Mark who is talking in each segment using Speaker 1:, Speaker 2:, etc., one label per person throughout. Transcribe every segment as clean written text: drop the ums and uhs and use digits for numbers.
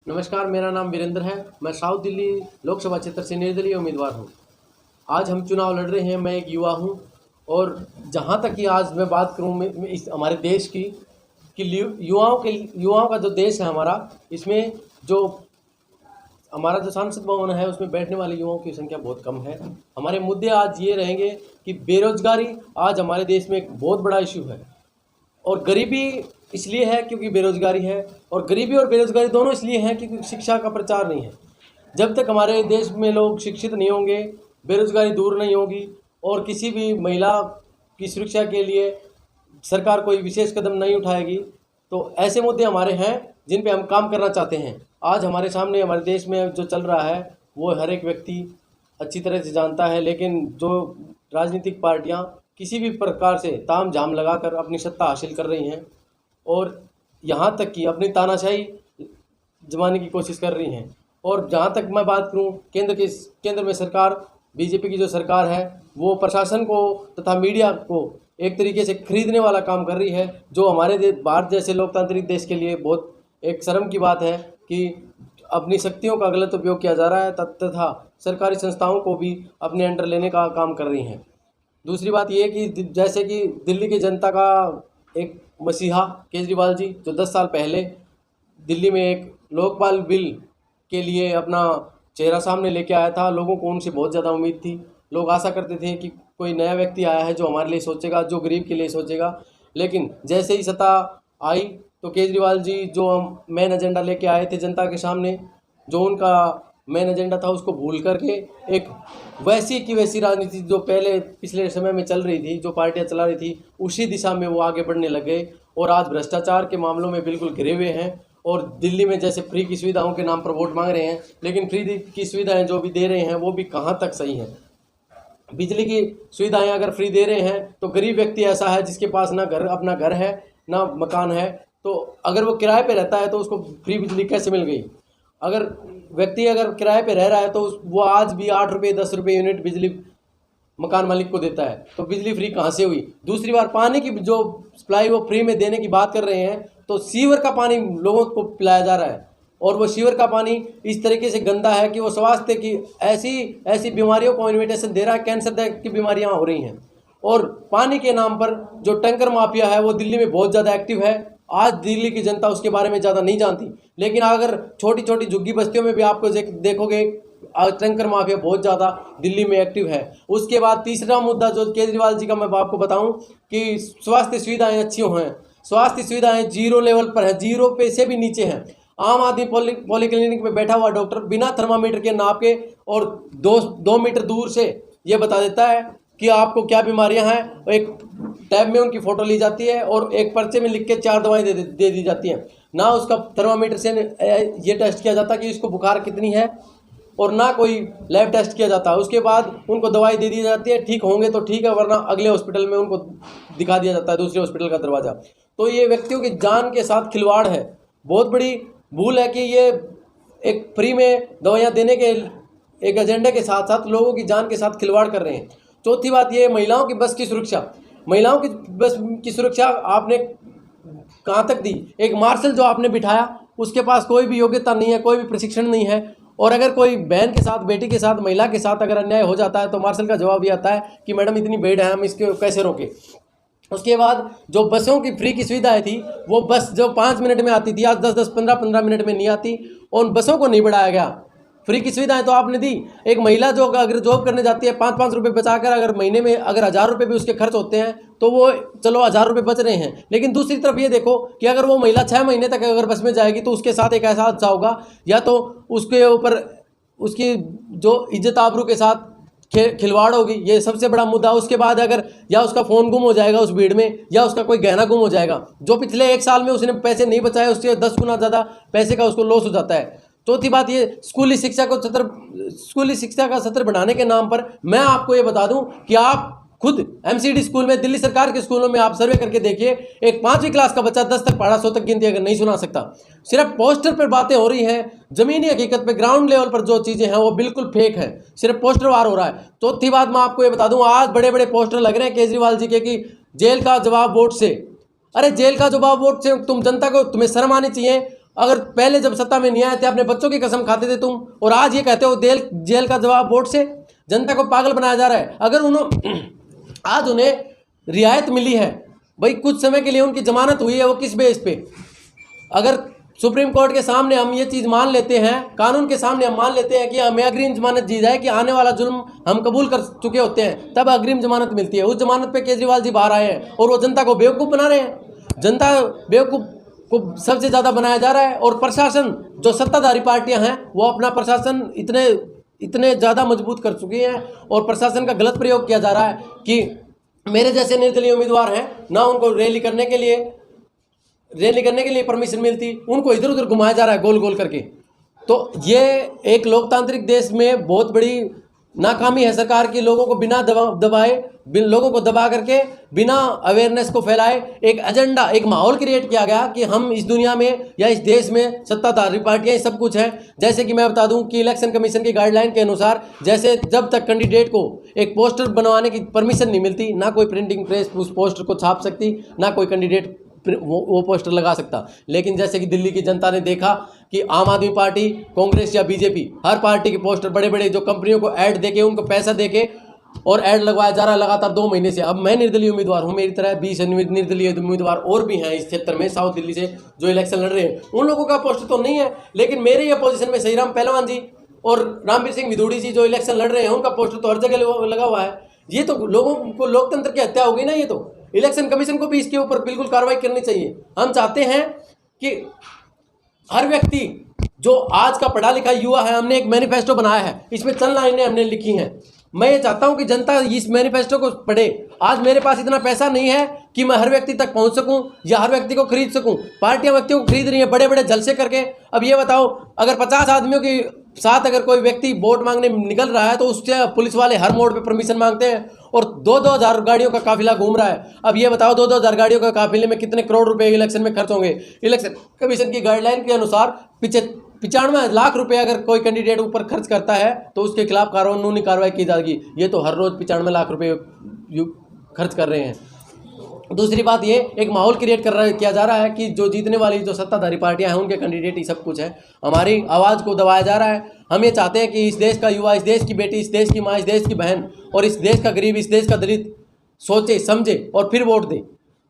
Speaker 1: नमस्कार, मेरा नाम वीरेंद्र है। मैं साउथ दिल्ली लोकसभा क्षेत्र से निर्दलीय उम्मीदवार हूं। आज हम चुनाव लड़ रहे हैं। मैं एक युवा हूं और जहां तक कि आज मैं बात करूं मैं इस हमारे देश की कि युवाओं का जो देश है हमारा, इसमें जो हमारा जो सांसद भवन है उसमें बैठने वाले युवाओं की संख्या बहुत कम है। हमारे मुद्दे आज ये रहेंगे कि बेरोजगारी आज हमारे देश में एक बहुत बड़ा इशू है और गरीबी इसलिए है क्योंकि बेरोजगारी है, और गरीबी और बेरोजगारी दोनों इसलिए हैं क्योंकि शिक्षा का प्रचार नहीं है। जब तक हमारे देश में लोग शिक्षित नहीं होंगे, बेरोजगारी दूर नहीं होगी और किसी भी महिला की सुरक्षा के लिए सरकार कोई विशेष कदम नहीं उठाएगी, तो ऐसे मुद्दे हमारे हैं जिन पे हम काम करना चाहते हैं। आज हमारे सामने हमारे देश में जो चल रहा है वो हर एक व्यक्ति अच्छी तरह से जानता है, लेकिन जो राजनीतिक पार्टियां किसी भी प्रकार से ताम झाम लगाकर अपनी सत्ता हासिल कर रही हैं और यहाँ तक कि अपनी तानाशाही जमाने की कोशिश कर रही हैं। और जहाँ तक मैं बात करूँ केंद्र में सरकार बीजेपी की जो सरकार है वो प्रशासन को तथा मीडिया को एक तरीके से खरीदने वाला काम कर रही है, जो हमारे भारत जैसे लोकतांत्रिक देश के लिए बहुत एक शर्म की बात है कि अपनी शक्तियों का गलत उपयोग किया जा रहा है तथा सरकारी संस्थाओं को भी अपने अंडर लेने का काम कर रही हैं। दूसरी बात यह कि जैसे कि दिल्ली की जनता का एक मसीहा केजरीवाल जी, जो 10 साल पहले दिल्ली में एक लोकपाल बिल के लिए अपना चेहरा सामने लेके आया था, लोगों को उनसे बहुत ज़्यादा उम्मीद थी। लोग आशा करते थे कि कोई नया व्यक्ति आया है जो हमारे लिए सोचेगा, जो गरीब के लिए सोचेगा। लेकिन जैसे ही सत्ता आई तो केजरीवाल जी जो मेन एजेंडा लेके आए थे जनता के सामने, जो उनका मेन एजेंडा था उसको भूल करके एक वैसी की वैसी राजनीति जो पहले पिछले समय में चल रही थी, जो पार्टियां चला रही थी, उसी दिशा में वो आगे बढ़ने लग गए और आज भ्रष्टाचार के मामलों में बिल्कुल घिरे हुए हैं। और दिल्ली में जैसे फ्री की सुविधाओं के नाम पर वोट मांग रहे हैं, लेकिन फ्री की सुविधाएं जो भी दे रहे हैं वो भी कहाँ तक सही हैं। बिजली की सुविधाएं अगर फ्री दे रहे हैं तो गरीब व्यक्ति ऐसा है जिसके पास ना अपना घर है ना मकान है, तो अगर वो किराए पे रहता है तो उसको फ्री बिजली कैसे मिल गई। अगर किराए पे रह रहा है तो वो आज भी 8 रुपये 10 रुपये यूनिट बिजली मकान मालिक को देता है, तो बिजली फ्री कहाँ से हुई। दूसरी बार पानी की जो सप्लाई वो फ्री में देने की बात कर रहे हैं, तो सीवर का पानी लोगों को पिलाया जा रहा है और वो सीवर का पानी इस तरीके से गंदा है कि वो स्वास्थ्य की ऐसी बीमारियों को इन्विटेशन दे रहा है, कैंसर की बीमारियां हो रही हैं। और पानी के नाम पर जो टैंकर माफिया है वो दिल्ली में बहुत ज़्यादा एक्टिव है। आज दिल्ली की जनता उसके बारे में ज़्यादा नहीं जानती, लेकिन अगर छोटी छोटी झुग्गी बस्तियों में भी आपको देखोगे टैंकर माफिया बहुत ज़्यादा दिल्ली में एक्टिव है। उसके बाद तीसरा मुद्दा जो केजरीवाल जी का मैं आपको बताऊं कि स्वास्थ्य सुविधाएं अच्छी हैं। स्वास्थ्य सुविधाएं जीरो लेवल पर है, जीरो पे से भी नीचे हैं। आम आदमी पॉलीक्लिनिक में बैठा हुआ डॉक्टर बिना थर्मामीटर के नाप के और 2 मीटर दूर से ये बता देता है कि आपको क्या बीमारियां हैं। एक टैब में उनकी फ़ोटो ली जाती है और एक पर्चे में लिख के 4 दवाएं दे दी जाती हैं। ना उसका थर्मामीटर से ये टेस्ट किया जाता कि इसको बुखार कितनी है, और ना कोई लैब टेस्ट किया जाता। उसके बाद उनको दवाई दे दी जाती है, ठीक होंगे तो ठीक है, वरना अगले हॉस्पिटल में उनको दिखा दिया जाता है, दूसरे हॉस्पिटल का दरवाज़ा। तो ये व्यक्तियों की जान के साथ खिलवाड़ है। बहुत बड़ी भूल है कि ये एक फ्री में दवाइयाँ देने के एक एजेंडे के साथ साथ लोगों की जान के साथ खिलवाड़ कर रहे हैं। चौथी बात ये महिलाओं की बस की सुरक्षा। महिलाओं की बस की सुरक्षा आपने कहाँ तक दी। एक मार्शल जो आपने बिठाया उसके पास कोई भी योग्यता नहीं है, कोई भी प्रशिक्षण नहीं है, और अगर कोई बहन के साथ, बेटी के साथ, महिला के साथ अगर अन्याय हो जाता है तो मार्शल का जवाब ये आता है कि मैडम इतनी भीड़ है, हम इसको कैसे रोकें। उसके बाद जो बसों की फ्री की सुविधाएं थी, वो बस जो 5 मिनट में आती थी आज 10-10, 15-15 मिनट में नहीं आती, और उन बसों को नहीं बढ़ाया गया। फ्री की सुविधाएं तो आपने दी। एक महिला जो अगर जॉब करने जाती है 5-5 रुपये बचाकर, अगर महीने में अगर 1000 रुपये भी उसके खर्च होते हैं तो वो चलो 1000 रुपये बच रहे हैं। लेकिन दूसरी तरफ ये देखो कि अगर वो महिला 6 महीने तक अगर बस में जाएगी तो उसके साथ एक ऐसा हादसा होगा, या तो उसके ऊपर उसकी जो इज्जत आबरू के साथ खिलवाड़ होगी, ये सबसे बड़ा मुद्दा। उसके बाद अगर या उसका फ़ोन गुम हो जाएगा उस भीड़ में, या उसका कोई गहना गुम हो जाएगा, जो पिछले 1 साल में उसने पैसे नहीं बचाए उससे 10 गुना ज़्यादा पैसे का उसको लॉस हो जाता है। चौथी बात ये स्कूली शिक्षा का सत्र बढ़ाने के नाम पर मैं आपको ये बता दूं कि आप खुद एमसीडी स्कूल में, दिल्ली सरकार के स्कूलों में आप सर्वे करके देखिए, एक 5वीं क्लास का बच्चा 10 तक पढ़ा, 100 तक गिनती अगर नहीं सुना सकता। सिर्फ पोस्टर पर बातें हो रही हैं, जमीनी हकीकत पे ग्राउंड लेवल पर जो चीज़ें हैं वो बिल्कुल फेक है, सिर्फ पोस्टर वार हो रहा है। चौथी बात मैं आपको ये बता दूं, आज बड़े बड़े पोस्टर लग रहे हैं केजरीवाल जी के कि जेल का जवाब वोट से। अरे जेल का जवाब वोट से तुम जनता को, तुम्हें शर्म आनी चाहिए। अगर पहले जब सत्ता में नहीं आए थे अपने बच्चों की कसम खाते थे तुम, और आज ये कहते हो जेल का जवाब वोट से। जनता को पागल बनाया जा रहा है। अगर आज उन्हें रियायत मिली है भाई, कुछ समय के लिए उनकी जमानत हुई है, वो किस बेस पे? अगर सुप्रीम कोर्ट के सामने हम ये चीज़ मान लेते हैं, कानून के सामने हम मान लेते हैं कि हमें अग्रिम जमानत दी जाए कि आने वाला जुल्म हम कबूल कर चुके होते हैं, तब अग्रिम जमानत मिलती है। उस जमानत पे केजरीवाल जी बाहर आए हैं और वो जनता को बेवकूफ़ बना रहे हैं। जनता बेवकूफ़ को सबसे ज़्यादा बनाया जा रहा है। और प्रशासन, जो सत्ताधारी पार्टियां हैं, वो अपना प्रशासन इतने ज़्यादा मजबूत कर चुकी हैं और प्रशासन का गलत प्रयोग किया जा रहा है कि मेरे जैसे निर्दलीय उम्मीदवार हैं ना, उनको रैली करने के लिए परमिशन मिलती, उनको इधर उधर घुमाया जा रहा है गोल गोल करके। तो ये एक लोकतांत्रिक देश में बहुत बड़ी नाकामी है सरकार की। लोगों को बिना लोगों को दबा करके, बिना अवेयरनेस को फैलाए एक एजेंडा, एक माहौल क्रिएट किया गया कि हम इस दुनिया में या इस देश में सत्ताधारी पार्टियां सब कुछ है। जैसे कि मैं बता दूं कि इलेक्शन कमीशन की गाइडलाइन के अनुसार, जैसे जब तक कैंडिडेट को एक पोस्टर बनवाने की परमिशन नहीं मिलती, ना कोई प्रिंटिंग प्रेस उस पोस्टर को छाप सकती, ना कोई कैंडिडेट वो पोस्टर लगा सकता। लेकिन जैसे कि दिल्ली की जनता ने देखा कि आम आदमी पार्टी, कांग्रेस या बीजेपी, हर पार्टी के पोस्टर बड़े बड़े जो कंपनियों को ऐड देके, उनको पैसा देके और ऐड लगवाया जा रहा है लगातार 2 महीने से। अब मैं निर्दलीय उम्मीदवार हूँ, मेरी तरह 20 निर्दलीय उम्मीदवार और भी हैं इस क्षेत्र में, साउथ दिल्ली से जो इलेक्शन लड़ रहे हैं। उन लोगों का पोस्टर तो नहीं है, लेकिन मेरे ही अपोजिशन में सहीराम पहलवान जी और रामवीर सिंह विधूड़ी जी जो इलेक्शन लड़ रहे हैं, उनका पोस्टर तो हर जगह लगा हुआ है। ये तो लोगों को लोकतंत्र की हत्या होगी ना। ये तो इलेक्शन कमीशन को भी इसके ऊपर बिल्कुल कार्रवाई करनी चाहिए। हम चाहते हैं कि हर व्यक्ति जो आज का पढ़ा लिखा युवा है, हमने एक मैनिफेस्टो बनाया है, इसमें चंद लाइनें हमने लिखी हैं। मैं ये चाहता हूं कि जनता इस मैनिफेस्टो को पढ़े। आज मेरे पास इतना पैसा नहीं है कि मैं हर व्यक्ति तक पहुंच सकूं या हर व्यक्ति को खरीद सकूं। पार्टियां व्यक्तियों को खरीद रही हैं बड़े बड़े जलसे करके। अब ये बताओ, अगर 50 आदमियों के साथ अगर कोई व्यक्ति वोट मांगने निकल रहा है तो उससे पुलिस वाले हर मोड़ पे परमिशन मांगते हैं और 2-2 हज़ार गाड़ियों का काफिला घूम रहा है। अब ये बताओ 2-2 हज़ार गाड़ियों का काफिले में कितने करोड़ रुपए इलेक्शन में खर्च होंगे। इलेक्शन कमीशन की गाइडलाइन के अनुसार 95 लाख रुपए अगर कोई कैंडिडेट ऊपर खर्च करता है तो उसके खिलाफ कानूनी कार्रवाई की जाएगी। ये तो हर रोज 95 लाख रुपए खर्च कर रहे हैं। दूसरी बात, ये एक माहौल क्रिएट किया जा रहा है कि जो जीतने वाली जो सत्ताधारी पार्टियां हैं, उनके कैंडिडेट ही सब कुछ है। हमारी आवाज़ को दबाया जा रहा है। हम ये चाहते हैं कि इस देश का युवा, इस देश की बेटी, इस देश की माँ, इस देश की बहन और इस देश का गरीब, इस देश का दलित सोचे समझे और फिर वोट दे।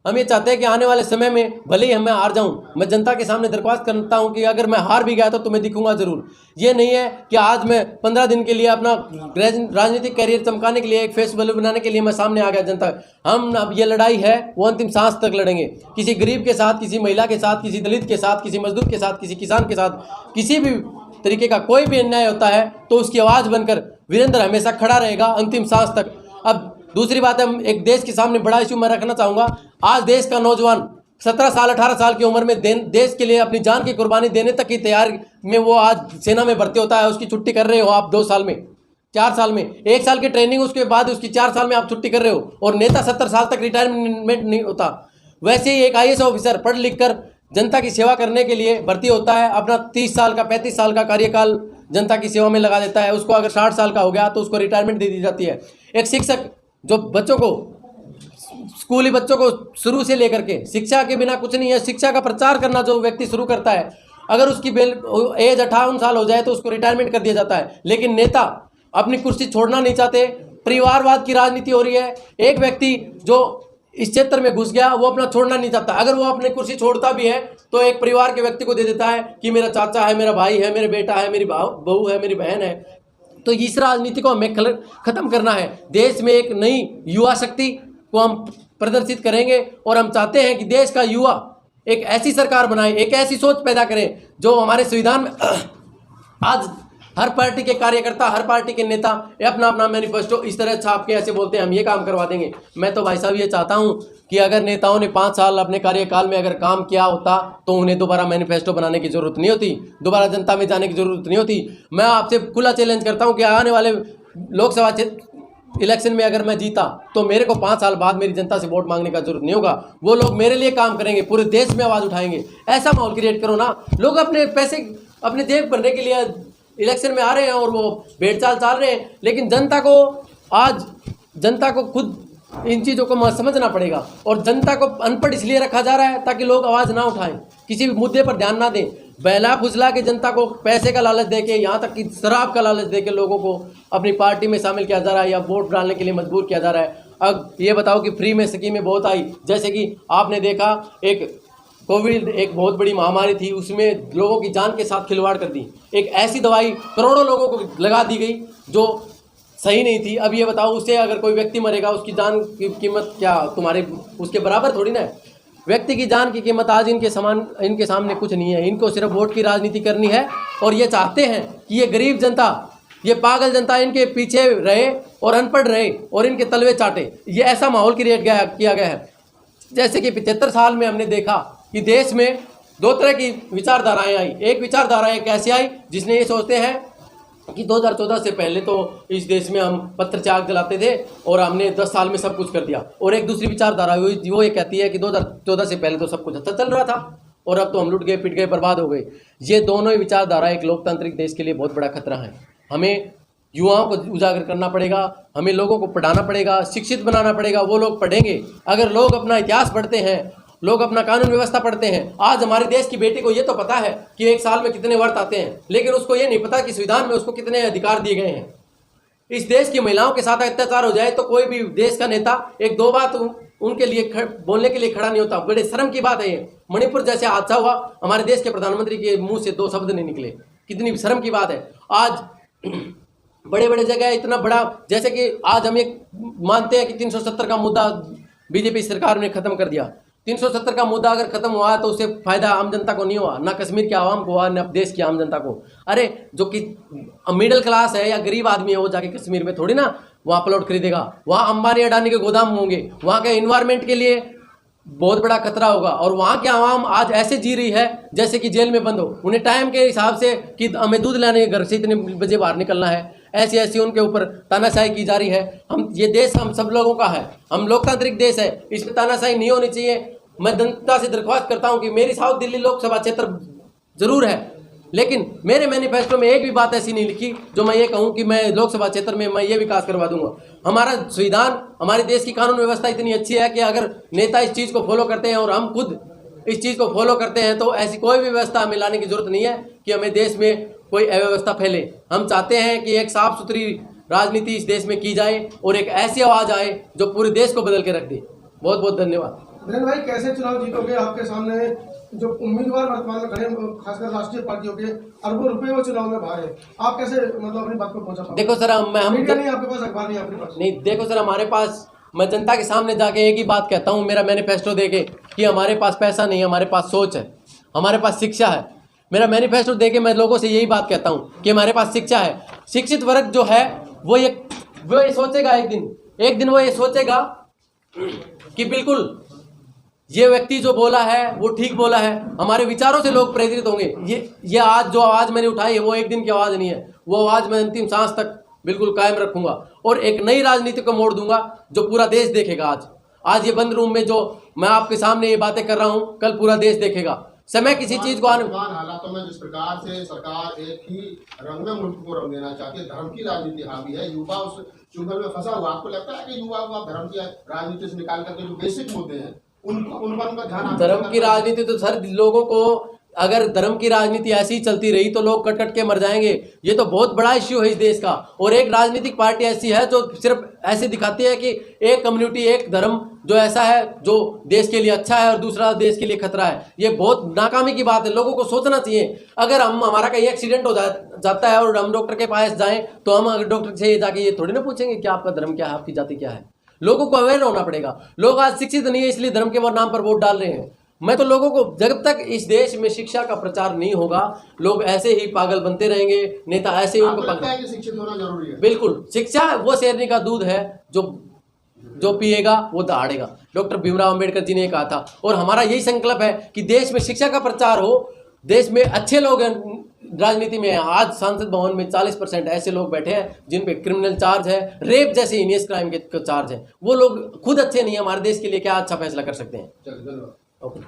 Speaker 1: हम ये चाहते हैं कि आने वाले समय में भले ही मैं हार जाऊं, मैं जनता के सामने दरख्वास्त करता हूं कि अगर मैं हार भी गया तो तुम्हें दिखूंगा जरूर। ये नहीं है कि आज मैं 15 दिन के लिए अपना राजनीतिक कैरियर चमकाने के लिए, एक फेस वैल्यू बनाने के लिए मैं सामने आ गया जनता। हम अब ये लड़ाई है वो अंतिम सांस तक लड़ेंगे। किसी गरीब के साथ, किसी महिला के साथ, किसी दलित के साथ, किसी मजदूर के साथ, किसी किसान के साथ, किसी भी तरीके का कोई भी अन्याय होता है तो उसकी आवाज़ बनकर वीरेंद्र हमेशा खड़ा रहेगा अंतिम सांस तक। अब दूसरी बात है, एक देश के सामने बड़ा इशू मैं रखना चाहूँगा। आज देश का नौजवान 17 साल 18 साल की उम्र में देश के लिए अपनी जान की कुर्बानी देने तक की तैयार में वो आज सेना में भर्ती होता है। उसकी छुट्टी कर रहे हो आप 2 साल में, 4 साल में, 1 साल की ट्रेनिंग, उसके बाद उसकी 4 साल में आप छुट्टी कर रहे हो। और नेता 70 साल तक रिटायरमेंट नहीं होता। वैसे ही एक IAS ऑफिसर पढ़ लिख कर जनता की सेवा करने के लिए भर्ती होता है, अपना 30 साल का 35 साल का कार्यकाल जनता की सेवा में लगा देता है। उसको अगर 60 साल का हो गया तो उसको रिटायरमेंट दे दी जाती है। एक शिक्षक जो बच्चों को, स्कूली बच्चों को शुरू से लेकर के, शिक्षा के बिना कुछ नहीं है, शिक्षा का प्रचार करना जो व्यक्ति शुरू करता है, अगर उसकी एज 58 साल हो जाए तो उसको रिटायरमेंट कर दिया जाता है। लेकिन नेता अपनी कुर्सी छोड़ना नहीं चाहते। परिवारवाद की राजनीति हो रही है। एक व्यक्ति जो इस क्षेत्र में घुस गया वो अपना छोड़ना नहीं चाहता। अगर वो अपनी कुर्सी छोड़ता भी है तो एक परिवार के व्यक्ति को दे देता है कि मेरा चाचा है, मेरा भाई है, मेरा बेटा है, मेरी बहू है, मेरी बहन है। तो इस राजनीति को हमें खत्म करना है। देश में एक नई युवा शक्ति को हम प्रदर्शित करेंगे और हम चाहते हैं कि देश का युवा एक ऐसी सरकार बनाए, एक ऐसी सोच पैदा करें जो हमारे संविधान में आज हर पार्टी के कार्यकर्ता, हर पार्टी के नेता अपना अपना मैनिफेस्टो इस तरह छाप के ऐसे बोलते हैं हम ये काम करवा देंगे। मैं तो भाई साहब ये चाहता हूँ कि अगर नेताओं ने 5 साल अपने कार्यकाल में अगर काम किया होता तो उन्हें दोबारा मैनिफेस्टो बनाने की जरूरत नहीं होती, दोबारा जनता में जाने की जरूरत नहीं होती। मैं आपसे खुला चैलेंज करता हूँ कि आने वाले लोकसभा इलेक्शन में अगर मैं जीता तो मेरे को 5 साल बाद मेरी जनता से वोट मांगने का जरूरत नहीं होगा। वो लोग मेरे लिए काम करेंगे, पूरे देश में आवाज़ उठाएंगे। ऐसा माहौल क्रिएट करो ना। लोग अपने पैसे, अपने जेब भरने के लिए इलेक्शन में आ रहे हैं और वो भेड़चाल चाल रहे हैं, लेकिन जनता को खुद इन चीज़ों को समझना पड़ेगा। और जनता को अनपढ़ इसलिए रखा जा रहा है ताकि लोग आवाज़ ना उठाएं, किसी भी मुद्दे पर ध्यान ना दें। बहला फुसला के जनता को पैसे का लालच देके, यहाँ तक कि शराब का लालच देके लोगों को अपनी पार्टी में शामिल किया जा रहा है या वोट डालने के लिए मजबूर किया जा रहा है। अब ये बताओ कि फ्री में स्कीमें बहुत आई, जैसे कि आपने देखा एक कोविड एक बहुत बड़ी महामारी थी, उसमें लोगों की जान के साथ खिलवाड़ कर दी। एक ऐसी दवाई करोड़ों लोगों को लगा दी गई जो सही नहीं थी। अब ये बताओ, उससे अगर कोई व्यक्ति मरेगा उसकी जान की कीमत क्या तुम्हारे उसके बराबर थोड़ी ना है। व्यक्ति की जान की कीमत आज इनके सामने कुछ नहीं है। इनको सिर्फ वोट की राजनीति करनी है और ये चाहते हैं कि ये गरीब जनता, ये पागल जनता इनके पीछे रहे और अनपढ़ रहे और इनके तलवे चाटे। ये ऐसा माहौल क्रिएट किया गया है। जैसे कि 75 साल में हमने देखा कि देश में दो तरह की विचारधाराएं आई। एक विचारधारा एक ऐसी आई जिसने ये सोचते हैं कि 2014 से पहले तो इस देश में हम पत्थर से आग जलाते थे और हमने 10 साल में सब कुछ कर दिया। और एक दूसरी विचारधारा वो ये कहती है कि 2014 से पहले तो सब कुछ अच्छा चल रहा था और अब तो हम लुट गए, पिट गए, बर्बाद हो गए। ये दोनों ही विचारधारा एक लोकतांत्रिक देश के लिए बहुत बड़ा खतरा है। हमें युवाओं को उजागर करना पड़ेगा, हमें लोगों को पढ़ाना पड़ेगा, शिक्षित बनाना पड़ेगा। वो लोग पढ़ेंगे अगर लोग अपना इतिहास पढ़ते हैं, लोग अपना कानून व्यवस्था पढ़ते हैं। आज हमारे देश की बेटी को ये तो पता है कि एक साल में कितने वर्ष आते हैं, लेकिन उसको ये नहीं पता कि संविधान में उसको कितने अधिकार दिए गए हैं। इस देश की महिलाओं के साथ अत्याचार हो जाए तो कोई भी देश का नेता एक दो बात उनके लिए बोलने के लिए खड़ा नहीं होता। बड़े शर्म की बात है ये। मणिपुर जैसे हादसा हुआ, हमारे देश के प्रधानमंत्री के मुंह से 2 शब्द नहीं निकले। कितनी शर्म की बात है। आज बड़े बड़े जगह इतना बड़ा, जैसे कि आज हम ये मानते हैं कि 370 का मुद्दा बीजेपी सरकार ने खत्म कर दिया। 370 का मुद्दा अगर खत्म हुआ तो उससे फायदा आम जनता को नहीं हुआ, ना कश्मीर के आवाम को हुआ, ना देश की आम जनता को। अरे जो कि मिडिल क्लास है या गरीब आदमी है वो जाके कश्मीर में थोड़ी ना वहाँ प्लॉट खरीदेगा। वहाँ अंबानी अडानी के गोदाम होंगे, वहाँ के इन्वायरमेंट के लिए बहुत बड़ा खतरा होगा। और वहाँ की आवाम आज ऐसे जी रही है जैसे कि जेल में बंद हो। उन्हें टाइम के हिसाब से कि हमें दूध लाने घर से इतने बजे बाहर निकलना है, ऐसी उनके ऊपर तानाशाही की जा रही है। ये देश हम सब लोगों का है, हम लोकतांत्रिक देश है, इसमें तानाशाही नहीं होनी चाहिए। मैं जनता से दरख्वास्त करता हूं कि मेरी साउथ दिल्ली लोकसभा क्षेत्र जरूर है, लेकिन मेरे मैनिफेस्टो में एक भी बात ऐसी नहीं लिखी जो मैं ये कहूं कि मैं लोकसभा क्षेत्र में मैं ये विकास करवा दूंगा। हमारा संविधान, हमारे देश की कानून व्यवस्था इतनी अच्छी है कि अगर नेता इस चीज़ को फॉलो करते हैं और हम खुद इस चीज़ को फॉलो करते हैं तो ऐसी कोई भी व्यवस्था हमें लाने की जरूरत नहीं है कि हमें देश में कोई अव्यवस्था फैले। हम चाहते हैं कि एक साफ सुथरी राजनीति इस देश में की जाए और एक ऐसी आवाज़ आए जो पूरे देश को बदल के रख दे। बहुत बहुत धन्यवाद।
Speaker 2: धीरेन्द्र भाई, कैसे चुनाव जीतोगे? आपके सामने जो उम्मीदवार वर्तमान में खड़े, खासकर राष्ट्रीय पार्टियों के अरबों रुपए वो चुनाव में बाहर है, आप कैसे मतलब अपनी बात को पहुंचा पाओगे?
Speaker 1: देखो सर, हम
Speaker 2: नहीं, आपके पास अखबार नहीं, आपके पास
Speaker 1: नहीं। देखो सर, हमारे पास, मैं जनता के सामने जाके एक ही बात कहता हूँ मेरा मैनिफेस्टो देके कि हमारे पास पैसा नहीं है, हमारे पास सोच है, हमारे पास शिक्षा है। मेरा मैनिफेस्टो देके मैं लोगों से यही बात कहता हूँ कि हमारे पास शिक्षा है। शिक्षित वर्ग जो है वो ये सोचेगा, एक दिन वो ये सोचेगा कि बिल्कुल ये व्यक्ति जो बोला है वो ठीक बोला है। हमारे विचारों से लोग प्रेरित होंगे। ये आज जो आवाज़ मैंने उठाई है वो एक दिन की आवाज़ नहीं है, वो आवाज़ मैं अंतिम सांस तक बिल्कुल कायम रखूंगा और एक नई राजनीति को मोड़ दूंगा जो पूरा देश देखेगा। आज ये बंद रूम में जो मैं आपके सामने ये बातें कर रहा हूँ, कल पूरा देश देखेगा। समय किसी चीज को
Speaker 3: हालातों में जिस प्रकार से सरकार एक ही रंग में मुल्क को रंग देना चाहती है, धर्म की राजनीति हावी है, युवा उस चुंगल में फंसा हुआ। आपको लगता है कि युवा को धर्म की राजनीति से निकाल करके जो बेसिक मुद्दे हैं उन पर उनका ध्यान?
Speaker 1: धर्म की राजनीति तो सर, लोगों को अगर धर्म की राजनीति ऐसी ही चलती रही तो लोग कट के मर जाएंगे। ये तो बहुत बड़ा इश्यू है इस देश का। और एक राजनीतिक पार्टी ऐसी है जो सिर्फ ऐसे दिखाती है कि एक कम्युनिटी, एक धर्म जो ऐसा है जो देश के लिए अच्छा है और दूसरा देश के लिए खतरा है। ये बहुत नाकामी की बात है। लोगों को सोचना चाहिए। अगर हमारा कहीं एक्सीडेंट हो जाता है और हम डॉक्टर के पास जाएं तो हम अगर डॉक्टर से जाके ये थोड़ी ना पूछेंगे कि आपका धर्म क्या है, आपकी जाति क्या है। लोगों को अवेयर होना पड़ेगा। लोग आज शिक्षित नहीं है, इसलिए धर्म के नाम पर वोट डाल रहे हैं। मैं तो लोगों को, जब तक इस देश में शिक्षा का प्रचार नहीं होगा, लोग ऐसे ही पागल बनते रहेंगे। नेता ऐसे ही उनको
Speaker 3: लगता है कि शिक्षित होना जरूरी है।
Speaker 1: बिल्कुल, शिक्षा वो शेरनी का दूध है, जो पिएगा वो दहाड़ेगा। डॉक्टर भीमराव अंबेडकर जी ने कहा था। और हमारा यही संकल्प है कि देश में शिक्षा का प्रचार हो, देश में अच्छे लोग राजनीति में। आज संसद भवन में 40% ऐसे लोग बैठे हैं जिन पे क्रिमिनल चार्ज है, रेप जैसे हीनियस क्राइम के चार्ज है। वो लोग खुद अच्छे नहीं है, हमारे देश के लिए क्या अच्छा फैसला कर सकते हैं?
Speaker 3: धन्यवाद।
Speaker 1: ओके।